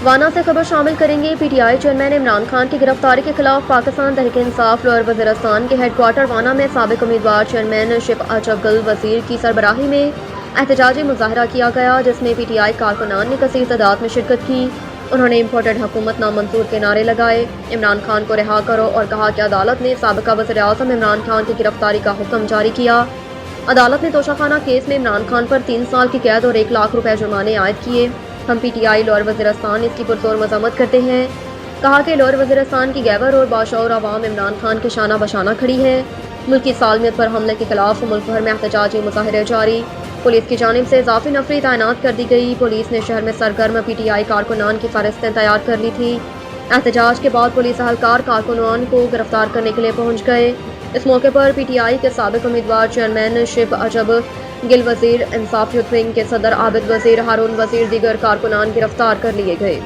وانا سے خبر شامل کریں گے۔ پی T I chairman Imran Khan کی گرفتاری کے خلاف پاکستان تحریک انصاف لوئر وزیرستان کے ہیڈ کوارٹر وانا میں سابق امیدوار چیئرمین شپ اچف گل وزیر کی سربراہی میں احتجاجی مظاہرہ کیا گیا، جس میں پی ٹی آئی کارکنان نے کثیر تعداد میں شرکت کی۔ انہوں نے امپورٹڈ حکومت نامنظور کے نعرے لگائے، عمران خان کو رہا کرو، اور کہا کہ عدالت نے سابقہ وزیر اعظم عمران خان کی گرفتاری کا حکم جاری کیا۔ عدالت نے توشہ خانہ کیس میں عمران خان پر 3 سال کی قید اور 1 لاکھ روپے جرمانے عائد کیے۔ ہم P T I lower Waziristan اس کی پرزور مذمت کرتے ہیں۔ کہا کہ لوئر وزیرستان کی گیبر اور باشعور عوام عمران خان کے شانہ بشانہ کھڑی ہے۔ ملکی سالمیت پر حملے کے خلاف ملک بھر میں احتجاجی مظاہرے جاری۔ پولیس کی جانب سے اضافی نفری تعینات کر دی گئی۔ پولیس نے شہر میں سرگرم پی ٹی آئی کارکنان کی فہرستیں تیار کر لی تھی۔ احتجاج کے بعد پولیس اہلکار کارکنان کو گرفتار کرنے کے لیے پہنچ گئے۔ اس موقع پر پی ٹی آئی کے سابق امیدوار چیئرمین شپ اچف گل وزیر، انصاف یوتھ ونگ کے صدر عابد وزیر، ہارون وزیر، دیگر کارکنان گرفتار کر لیے گئے۔